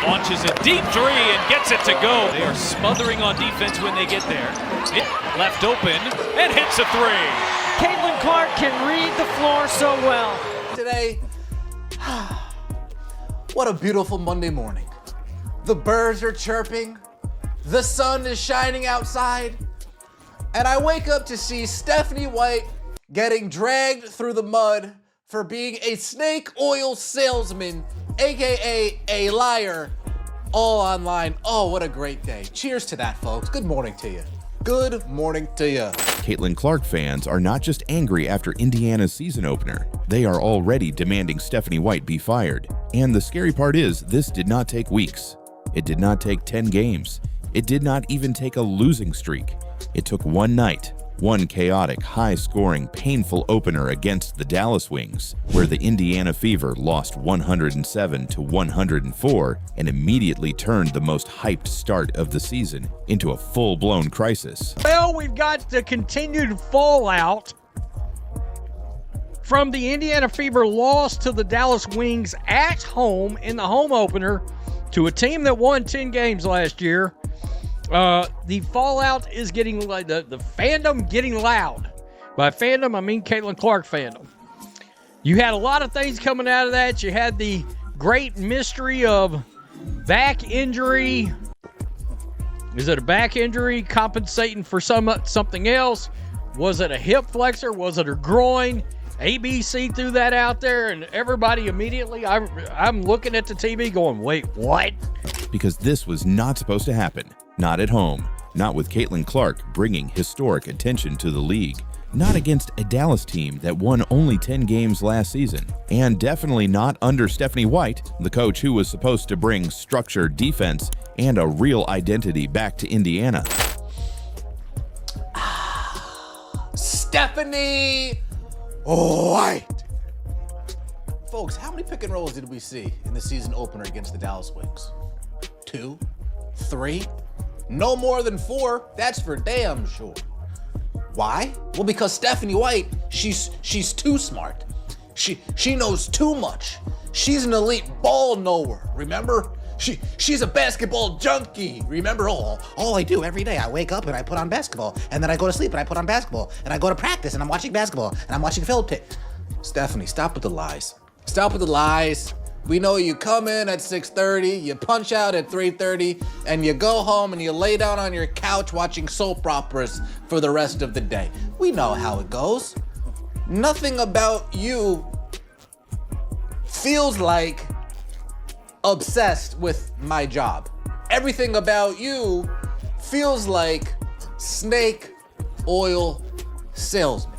Launches a deep three and gets it to go. They are smothering on defense when they get there. Left open and hits a three. Caitlin Clark can read the floor so well. Today, what a beautiful Monday morning. The birds are chirping, the sun is shining outside, and I wake up to see Stephanie White getting dragged through the mud for being a snake oil salesman, AKA a liar, all online. Oh, what a great day. Cheers to that, folks. Good morning to you. Good morning to you. Caitlin Clark fans are not just angry after Indiana's season opener, they are already demanding Stephanie White be fired. And the scary part is, this did not take weeks. It did not take 10 games. It did not even take a losing streak. It took one night, one chaotic, high-scoring, painful opener against the Dallas Wings, where the Indiana Fever lost 107-104 and immediately turned the most hyped start of the season into a full-blown crisis. Well, we've got the continued fallout from the Indiana Fever loss to the Dallas Wings at home in the home opener to a team that won 10 games last year. The fallout is getting, the fandom getting loud. By fandom, I mean Caitlin Clark fandom. You had a lot of things coming out of that. You had the great mystery of back injury. Is it a back injury compensating for something else? Was it a hip flexor? Was it her groin? ABC threw that out there, and everybody immediately, I'm looking at the TV going, wait, what? Because this was not supposed to happen. Not at home. Not with Caitlin Clark bringing historic attention to the league. Not against a Dallas team that won only 10 games last season. And definitely not under Stephanie White, the coach who was supposed to bring structured defense and a real identity back to Indiana. Stephanie White. Folks, how many pick and rolls did we see in the season opener against the Dallas Wings? 2? 3? No more than 4, that's for damn sure. Why? Well, because Stephanie White, she's too smart. She knows too much. She's an elite ball knower, remember? She's a basketball junkie, remember? All I do every day, I wake up and I put on basketball, and then I go to sleep and I put on basketball, and I go to practice and I'm watching basketball, and I'm watching film tape. Stephanie, stop with the lies. Stop with the lies. We know you come in at 6:30, you punch out at 3:30, and you go home and you lay down on your couch watching soap operas for the rest of the day. We know how it goes. Nothing about you feels like obsessed with my job. Everything about you feels like snake oil salesman.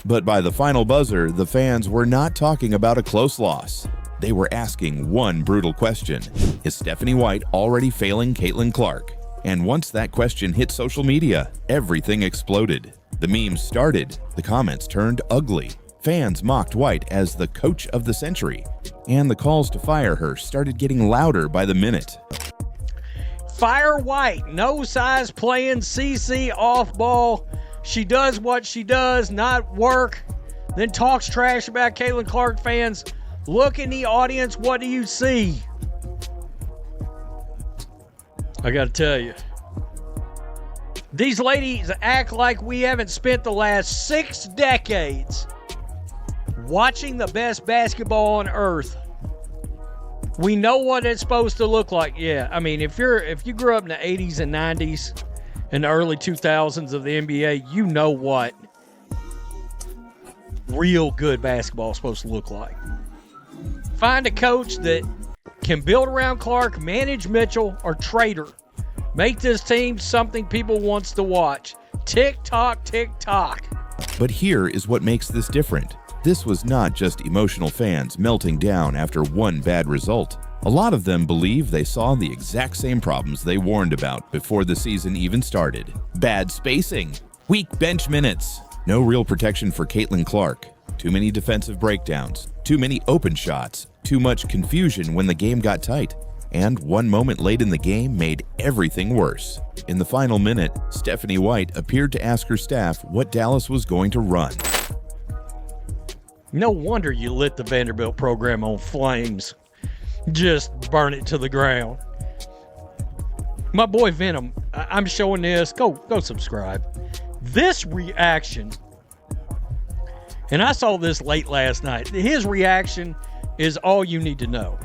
But by the final buzzer, the fans were not talking about a close loss. They were asking one brutal question. Is Stephanie White already failing Caitlin Clark? And once that question hit social media, everything exploded. The memes started, the comments turned ugly. Fans mocked White as the coach of the century, and the calls to fire her started getting louder by the minute. Fire White, no size playing, CC off ball. She does what she does, not work. Then talks trash about Caitlin Clark fans. Look in the audience, what do you see? I gotta tell you, these ladies act like we haven't spent the last 6 decades watching the best basketball on earth. We know what it's supposed to look like. Yeah, I mean, if you grew up in the 80s and 90s and the early 2000s of the NBA, you know what real good basketball is supposed to look like. Find a coach that can build around Clark, manage Mitchell, or trade her. Make this team something people wants to watch. Tick-tock, tick-tock. But here is what makes this different. This was not just emotional fans melting down after one bad result. A lot of them believe they saw the exact same problems they warned about before the season even started. Bad spacing, weak bench minutes, no real protection for Caitlin Clark, too many defensive breakdowns, too many open shots, too much confusion when the game got tight, and one moment late in the game made everything worse. In the final minute, Stephanie White appeared to ask her staff what Dallas was going to run. No wonder you lit the Vanderbilt program on flames. just burn it to the ground. My boy Venom, I'm showing this. Go subscribe. This reaction, and I saw this late last night. His reaction is all you need to know.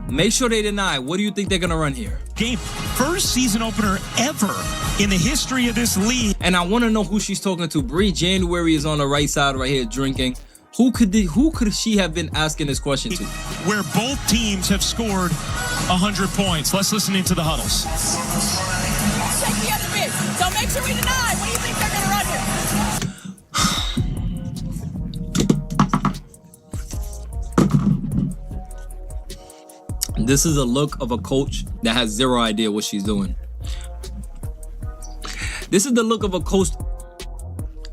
Make sure they deny. What do you think they're going to run here? Game first season opener ever in the history of this league. And I want to know who she's talking to. Bree January is on the right side right here drinking. Who could she have been asking this question to? Where both teams have scored 100 points. Let's listen into the huddles. Check the other bit. So make sure we deny. What do you think they're going to run here? This is a look of a coach that has zero idea what she's doing. This is the look of a coach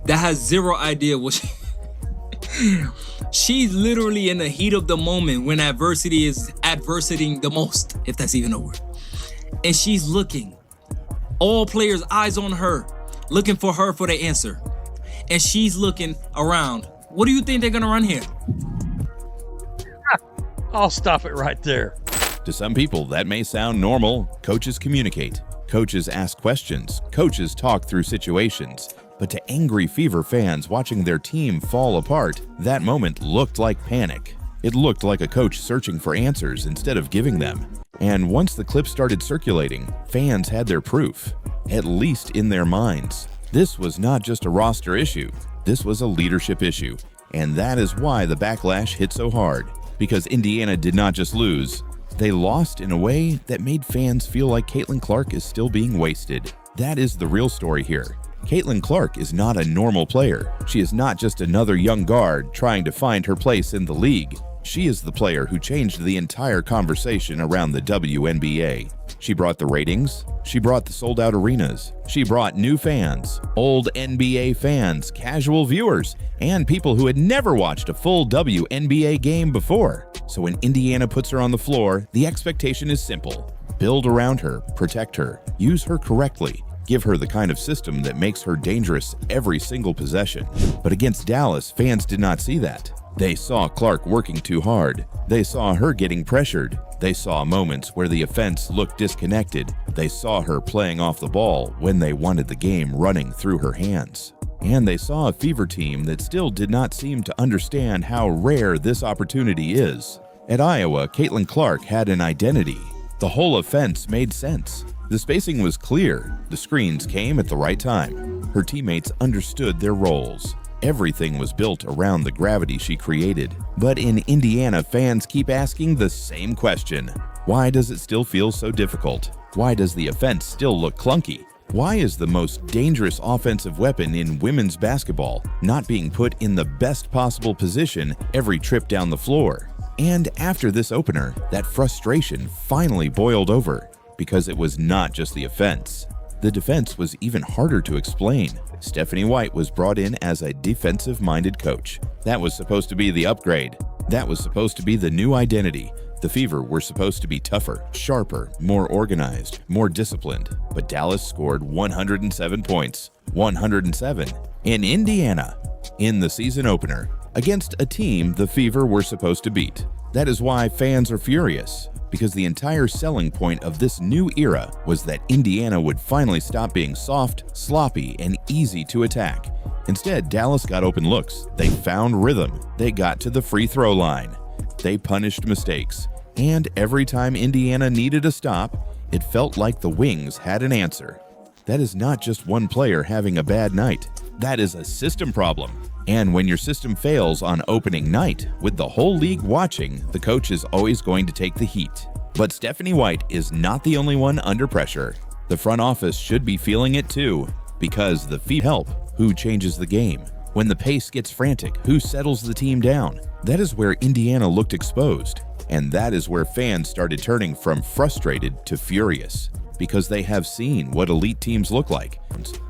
that has zero idea what she's literally in the heat of the moment when adversity is adversitying the most, if that's even a word. And she's looking. All players' eyes on her, looking for her for the answer. And she's looking around. What do you think they're going to run here? I'll stop it right there. To some people, that may sound normal. Coaches communicate. Coaches ask questions. Coaches talk through situations. But to angry Fever fans watching their team fall apart, that moment looked like panic. It looked like a coach searching for answers instead of giving them. And once the clip started circulating, fans had their proof, at least in their minds. This was not just a roster issue. This was a leadership issue. And that is why the backlash hit so hard. Because Indiana did not just lose. They lost in a way that made fans feel like Caitlin Clark is still being wasted. That is the real story here. Caitlin Clark is not a normal player. She is not just another young guard trying to find her place in the league. She is the player who changed the entire conversation around the WNBA. She brought the ratings. She brought the sold-out arenas. She brought new fans, old NBA fans, casual viewers, and people who had never watched a full WNBA game before. So when Indiana puts her on the floor, the expectation is simple. Build around her, protect her, use her correctly, give her the kind of system that makes her dangerous every single possession. But against Dallas, fans did not see that. They saw Clark working too hard. They saw her getting pressured. They saw moments where the offense looked disconnected. They saw her playing off the ball when they wanted the game running through her hands. And they saw a Fever team that still did not seem to understand how rare this opportunity is. At Iowa, Caitlin Clark had an identity. The whole offense made sense. The spacing was clear. The screens came at the right time. Her teammates understood their roles. Everything was built around the gravity she created. But in Indiana, fans keep asking the same question. Why does it still feel so difficult? Why does the offense still look clunky? Why is the most dangerous offensive weapon in women's basketball not being put in the best possible position every trip down the floor? And after this opener, that frustration finally boiled over because it was not just the offense. The defense was even harder to explain. Stephanie White was brought in as a defensive-minded coach. That was supposed to be the upgrade. That was supposed to be the new identity. The Fever were supposed to be tougher, sharper, more organized, more disciplined. But Dallas scored 107 points, 107, in Indiana, in the season opener, against a team the Fever were supposed to beat. That is why fans are furious, because the entire selling point of this new era was that Indiana would finally stop being soft, sloppy, and easy to attack. Instead, Dallas got open looks. They found rhythm. They got to the free throw line. They punished mistakes. And every time Indiana needed a stop, it felt like the Wings had an answer. That is not just one player having a bad night. That is a system problem. And when your system fails on opening night, with the whole league watching, the coach is always going to take the heat. But Stephanie White is not the only one under pressure. The front office should be feeling it too, because the Fever help. Who changes the game? When the pace gets frantic, who settles the team down? That is where Indiana looked exposed. And that is where fans started turning from frustrated to furious, because they have seen what elite teams look like.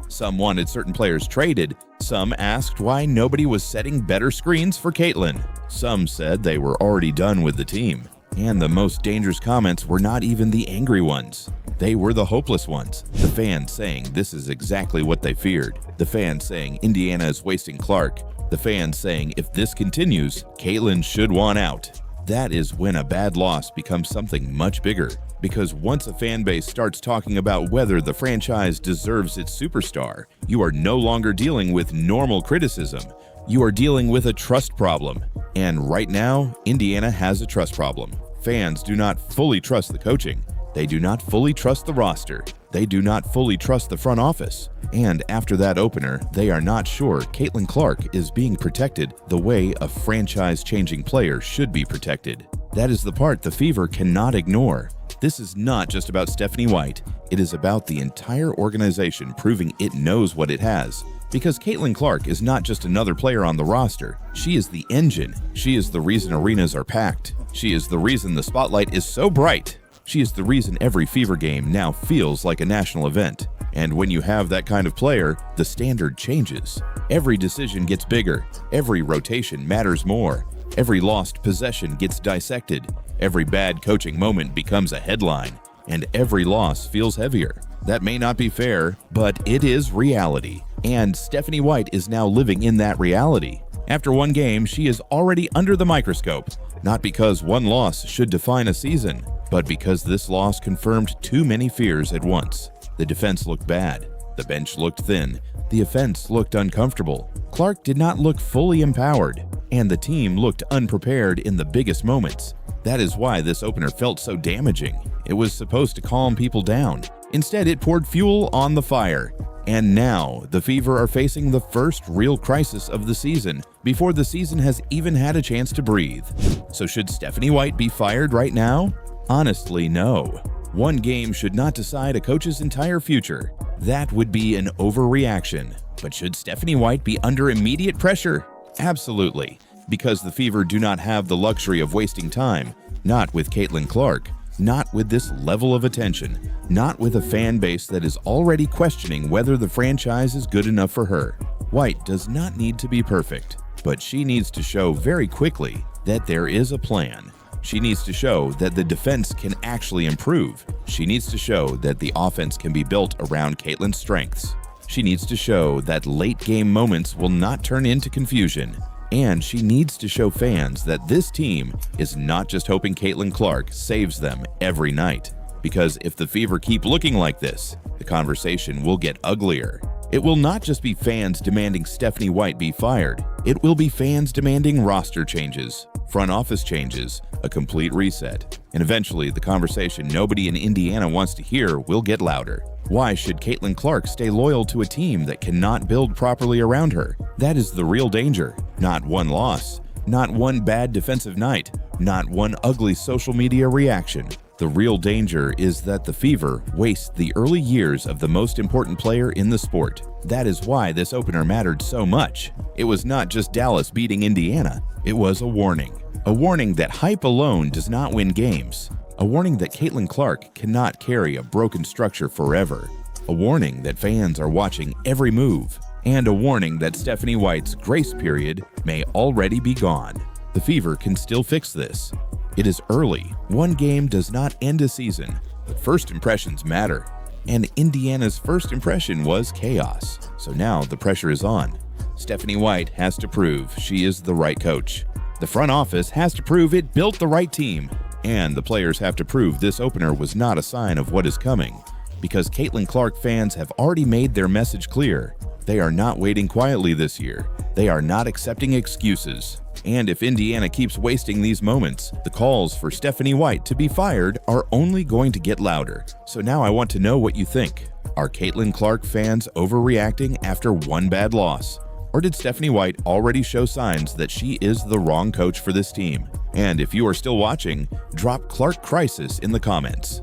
Some wanted certain players traded. Some asked why nobody was setting better screens for Caitlin. Some said they were already done with the team. And the most dangerous comments were not even the angry ones. They were the hopeless ones. The fans saying this is exactly what they feared. The fans saying Indiana is wasting Clark. The fans saying if this continues, Caitlin should want out. That is when a bad loss becomes something much bigger. Because once a fan base starts talking about whether the franchise deserves its superstar, you are no longer dealing with normal criticism. You are dealing with a trust problem. And right now, Indiana has a trust problem. Fans do not fully trust the coaching. They do not fully trust the roster. They do not fully trust the front office. And after that opener, they are not sure Caitlin Clark is being protected the way a franchise-changing player should be protected. That is the part the Fever cannot ignore. This is not just about Stephanie White. It is about the entire organization proving it knows what it has. Because Caitlin Clark is not just another player on the roster. She is the engine. She is the reason arenas are packed. She is the reason the spotlight is so bright. She is the reason every Fever game now feels like a national event. And when you have that kind of player, the standard changes. Every decision gets bigger. Every rotation matters more. Every lost possession gets dissected. Every bad coaching moment becomes a headline. And every loss feels heavier. That may not be fair, but it is reality. And Stephanie White is now living in that reality. After one game, she is already under the microscope. Not because one loss should define a season, but because this loss confirmed too many fears at once. The defense looked bad. The bench looked thin. The offense looked uncomfortable. Clark did not look fully empowered. And the team looked unprepared in the biggest moments. That is why this opener felt so damaging. It was supposed to calm people down. Instead, it poured fuel on the fire. And now, the Fever are facing the first real crisis of the season before the season has even had a chance to breathe. So should Stephanie White be fired right now? Honestly, no. One game should not decide a coach's entire future. That would be an overreaction. But should Stephanie White be under immediate pressure? Absolutely. Because the Fever do not have the luxury of wasting time. Not with Caitlin Clark. Not with this level of attention. Not with a fan base that is already questioning whether the franchise is good enough for her. White does not need to be perfect, but she needs to show very quickly that there is a plan. She needs to show that the defense can actually improve. She needs to show that the offense can be built around Caitlin's strengths. She needs to show that late-game moments will not turn into confusion. And she needs to show fans that this team is not just hoping Caitlin Clark saves them every night. Because if the Fever keep looking like this, the conversation will get uglier. It will not just be fans demanding Stephanie White be fired. It will be fans demanding roster changes, front office changes, a complete reset. And eventually, the conversation nobody in Indiana wants to hear will get louder. Why should Caitlin Clark stay loyal to a team that cannot build properly around her? That is the real danger. Not one loss, not one bad defensive night, not one ugly social media reaction. The real danger is that the Fever waste the early years of the most important player in the sport. That is why this opener mattered so much. It was not just Dallas beating Indiana. It was a warning. A warning that hype alone does not win games. A warning that Caitlin Clark cannot carry a broken structure forever. A warning that fans are watching every move. And a warning that Stephanie White's grace period may already be gone. The Fever can still fix this. It is early. One game does not end a season, but first impressions matter. And Indiana's first impression was chaos. So now the pressure is on. Stephanie White has to prove she is the right coach. The front office has to prove it built the right team. And the players have to prove this opener was not a sign of what is coming. Because Caitlin Clark fans have already made their message clear. They are not waiting quietly this year. They are not accepting excuses. And if Indiana keeps wasting these moments, the calls for Stephanie White to be fired are only going to get louder. So now I want to know what you think. Are Caitlin Clark fans overreacting after one bad loss? Or did Stephanie White already show signs that she is the wrong coach for this team? And if you are still watching, drop Clark Crisis in the comments.